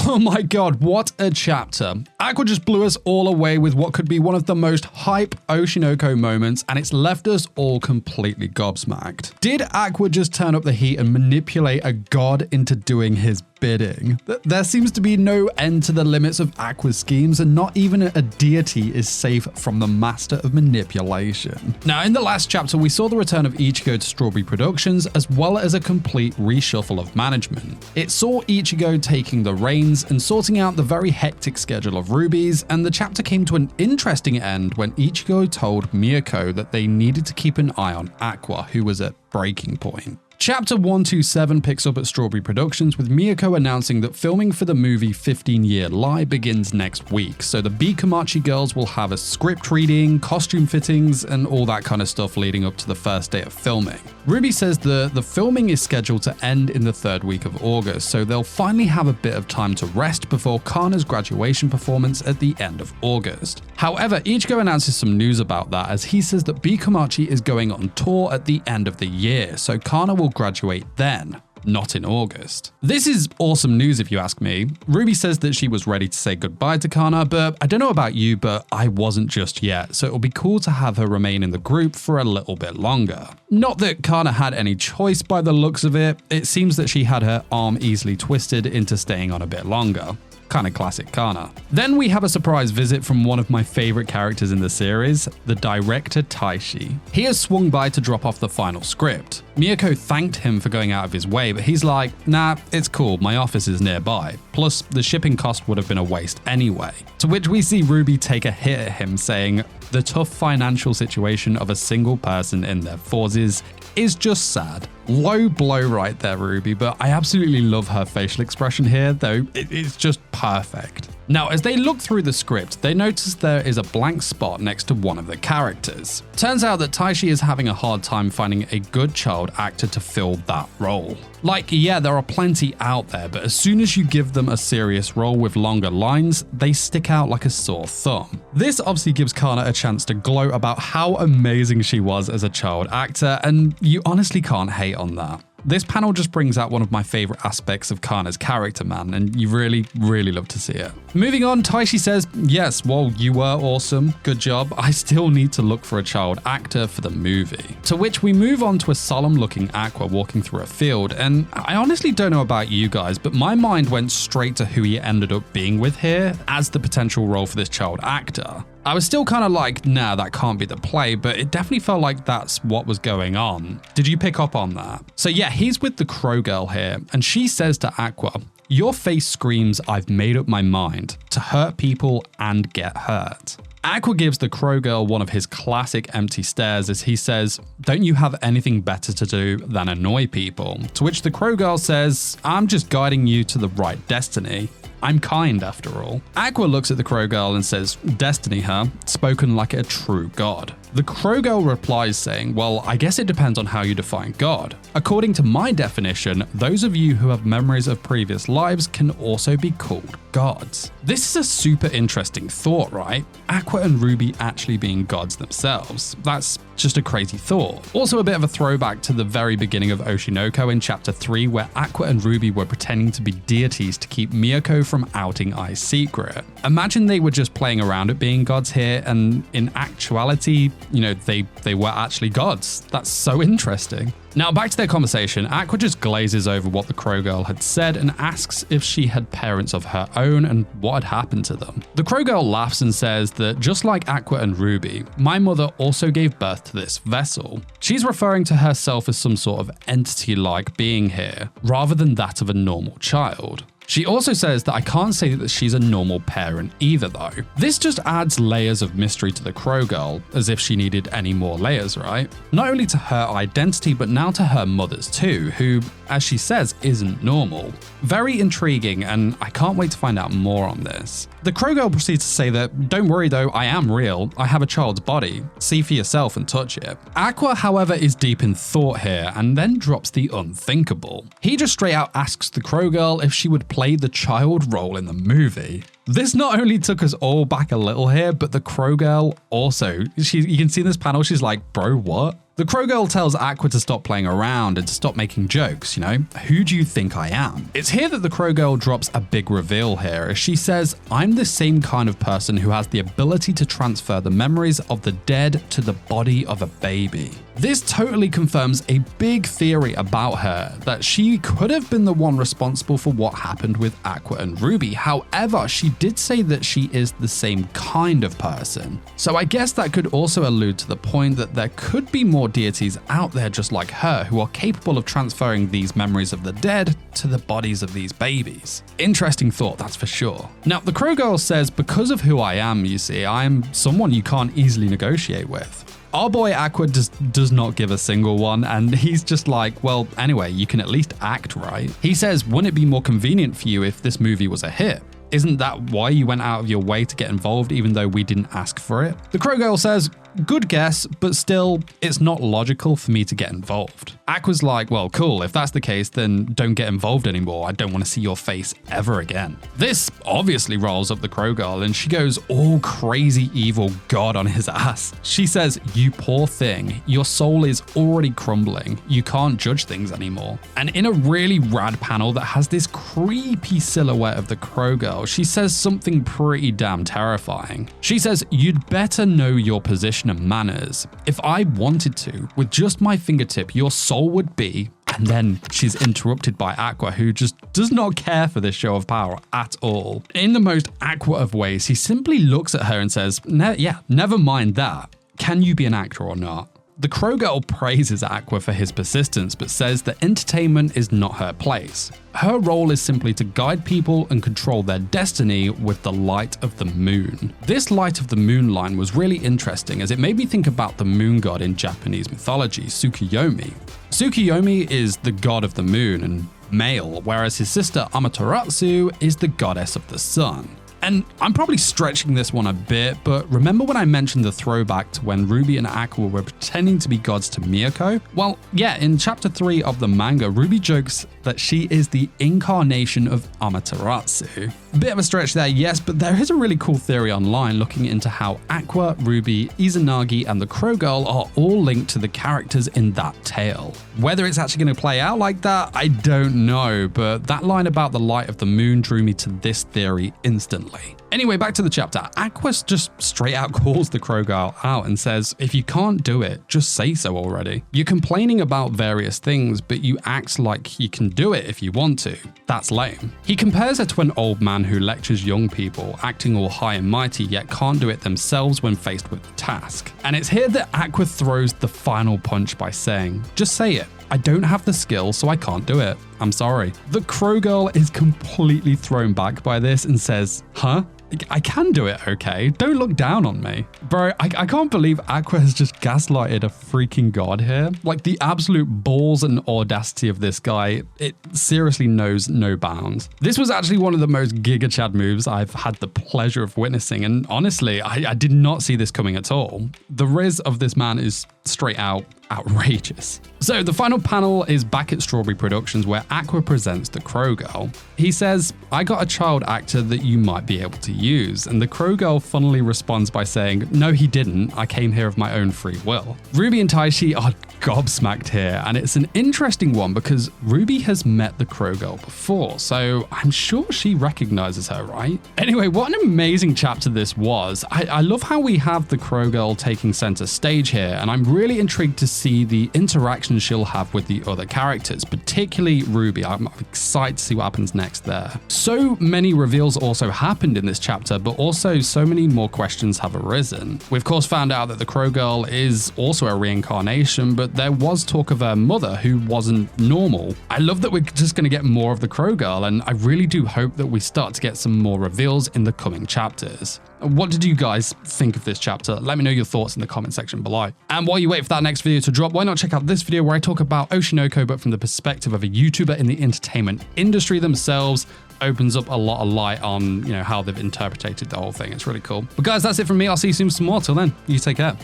Oh my god, what a chapter. Aqua just blew us all away with what could be one of the most hype Oshinoko moments, and it's left us all completely gobsmacked. Did Aqua just turn up the heat and manipulate a god into doing his bidding? There seems to be no end to the limits of Aqua's schemes, and not even a deity is safe from the master of manipulation. Now, in the last chapter, we saw the return of Ichigo to Strawberry Productions, as well as a complete reshuffle of management. It saw Ichigo taking the reins and sorting out the very hectic schedule of Rubies, and the chapter came to an interesting end when Ichigo told Miyako that they needed to keep an eye on Aqua, who was at breaking point. Chapter 127 picks up at Strawberry Productions with Miyako announcing that filming for the movie 15-Year Lie begins next week, so the Bikomachi girls will have a script reading, costume fittings, and all that kind of stuff leading up to the first day of filming. Ruby says the filming is scheduled to end in the third week of August, so they'll finally have a bit of time to rest before Kana's graduation performance at the end of August. However, Ichigo announces some news about that, as he says that Bikomachi is going on tour at the end of the year, so Kana will graduate then, not in August. This is awesome news if you ask me. Ruby says that she was ready to say goodbye to Kana, but I don't know about you, but I wasn't just yet, so it'll be cool to have her remain in the group for a little bit longer. Not that Kana had any choice by the looks of it, it seems that she had her arm easily twisted into staying on a bit longer. Kind of classic Kana. Then we have a surprise visit from one of my favorite characters in the series, the director Taishi. He has swung by to drop off the final script. Miyako thanked him for going out of his way, but he's like, nah, it's cool, my office is nearby. Plus, the shipping cost would have been a waste anyway. To which we see Ruby take a hit at him, saying, the tough financial situation of a single person in their 40s is just sad. Low blow right there, Ruby, but I absolutely love her facial expression here, though it's just perfect. Now, as they look through the script, they notice there is a blank spot next to one of the characters. Turns out that Taishi is having a hard time finding a good child actor to fill that role. Like, yeah, there are plenty out there, but as soon as you give them a serious role with longer lines, they stick out like a sore thumb. This obviously gives Kana a chance to gloat about how amazing she was as a child actor, and you honestly can't hate on that. This panel just brings out one of my favorite aspects of Kana's character, man, and you really, really love to see it. Moving on, Taishi says, yes, well, you were awesome, good job. I still need to look for a child actor for the movie. To which we move on to a solemn looking Aqua walking through a field, and I honestly don't know about you guys, but my mind went straight to who he ended up being with here as the potential role for this child actor. I was still kind of like, nah, that can't be the play, but it definitely felt like that's what was going on. Did you pick up on that? So yeah, he's with the Crow Girl here, and she says to Aqua, your face screams, I've made up my mind to hurt people and get hurt. Aqua gives the Crow Girl one of his classic empty stares as he says, don't you have anything better to do than annoy people? To which the Crow Girl says, I'm just guiding you to the right destiny. I'm kind after all. Aqua looks at the Crow Girl and says, destiny, huh? Spoken like a true god. The Crow Girl replies saying, well, I guess it depends on how you define God. According to my definition, those of you who have memories of previous lives can also be called gods. This is a super interesting thought, right? Aqua and Ruby actually being gods themselves. That's just a crazy thought. Also a bit of a throwback to the very beginning of Oshinoko in chapter 3, where Aqua and Ruby were pretending to be deities to keep Miyako from outing Ai's secret. Imagine they were just playing around at being gods here, and in actuality, you know, they were actually gods. That's so interesting. Now back to their conversation, Aqua just glazes over what the Crow Girl had said and asks if she had parents of her own and what had happened to them. The Crow Girl laughs and says that just like Aqua and Ruby, my mother also gave birth to this vessel. She's referring to herself as some sort of entity-like being here, rather than that of a normal child. She also says that I can't say that she's a normal parent either though. This just adds layers of mystery to the Crow Girl, as if she needed any more layers, right? Not only to her identity, but now to her mother's too, who, as she says, isn't normal. Very intriguing, and I can't wait to find out more on this. The Crow Girl proceeds to say that, don't worry though, I am real. I have a child's body. See for yourself and touch it. Aqua, however, is deep in thought here, and then drops the unthinkable. He just straight out asks the Crow Girl if she would play the child role in the movie. This not only took us all back a little here, but the Crow Girl also. You can see in this panel, she's like, bro, what? The Crow Girl tells Aqua to stop playing around and to stop making jokes, you know? Who do you think I am? It's here that the Crow Girl drops a big reveal here, as she says, I'm the same kind of person who has the ability to transfer the memories of the dead to the body of a baby. This totally confirms a big theory about her, that she could have been the one responsible for what happened with Aqua and Ruby. However, she did say that she is the same kind of person. So I guess that could also allude to the point that there could be more deities out there just like her who are capable of transferring these memories of the dead to the bodies of these babies. Interesting thought, that's for sure. Now, the Crow Girl says, because of who I am, you see, I am someone you can't easily negotiate with. Our boy Aqua does not give a single one, and he's just like, well, anyway, you can at least act, right? He says, wouldn't it be more convenient for you if this movie was a hit? Isn't that why you went out of your way to get involved even though we didn't ask for it? The Crow Girl says, good guess, but still, it's not logical for me to get involved. Aqua's like, well, cool, if that's the case, then don't get involved anymore. I don't want to see your face ever again. This obviously rolls up the Crow Girl, and she goes all crazy evil god on his ass. She says, you poor thing, your soul is already crumbling. You can't judge things anymore. And in a really rad panel that has this creepy silhouette of the Crow Girl, she says something pretty damn terrifying. She says, you'd better know your position and manners. If I wanted to, with just my fingertip, your soul would be... And then she's interrupted by Aqua, who just does not care for this show of power at all. In the most Aqua of ways, he simply looks at her and says, yeah, never mind that. Can you be an actor or not? The Crow Girl praises Aqua for his persistence, but says that entertainment is not her place. Her role is simply to guide people and control their destiny with the light of the moon. This light of the moon line was really interesting, as it made me think about the moon god in Japanese mythology, Tsukuyomi. Tsukuyomi is the god of the moon and male, whereas his sister Amaterasu is the goddess of the sun. And I'm probably stretching this one a bit, but remember when I mentioned the throwback to when Ruby and Aqua were pretending to be gods to Miyako? Well, yeah, in chapter 3 of the manga, Ruby jokes that she is the incarnation of Amaterasu. A bit of a stretch there, yes, but there is a really cool theory online looking into how Aqua, Ruby, Izanagi, and the Crow Girl are all linked to the characters in that tale. Whether it's actually going to play out like that, I don't know, but that line about the light of the moon drew me to this theory instantly. Anyway, back to the chapter. Aqua just straight out calls the Crow Girl out and says, if you can't do it, just say so already. You're complaining about various things, but you act like you can do it if you want to. That's lame. He compares her to an old man who lectures young people, acting all high and mighty, yet can't do it themselves when faced with the task. And it's here that Aqua throws the final punch by saying, just say it. I don't have the skill, so I can't do it. I'm sorry. The Crow Girl is completely thrown back by this and says, huh? I can do it, okay? Don't look down on me. Bro, I can't believe Aqua has just gaslighted a freaking god here. Like, the absolute balls and audacity of this guy, it seriously knows no bounds. This was actually one of the most Giga Chad moves I've had the pleasure of witnessing, and honestly, I did not see this coming at all. The riz of this man is straight out outrageous. So the final panel is back at Strawberry Productions, where Aqua presents the Crow Girl. He says, I got a child actor that you might be able to use, and the Crow Girl funnily responds by saying, no he didn't, I came here of my own free will. Ruby and Taishi are gobsmacked here, and it's an interesting one because Ruby has met the Crow Girl before, so I'm sure she recognizes her, right? Anyway, what an amazing chapter this was. I love how we have the Crow Girl taking center stage here, and I'm really intrigued to see the interaction she'll have with the other characters, particularly Ruby. I'm excited to see what happens next there. So many reveals also happened in this chapter, but also so many more questions have arisen. We of course found out that the Crow Girl is also a reincarnation, but there was talk of her mother who wasn't normal. I love that we're just going to get more of the Crow Girl, and I really do hope that we start to get some more reveals in the coming chapters. What did you guys think of this chapter? Let me know your thoughts in the comment section below. And while you wait for that next video to drop, why not check out this video where I talk about Oshinoko, but from the perspective of a YouTuber in the entertainment industry themselves. Opens up a lot of light on, how they've interpreted the whole thing. It's really cool. But guys, that's it from me. I'll see you soon with some more. Till then, you take care.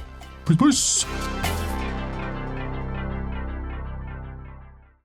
Peace.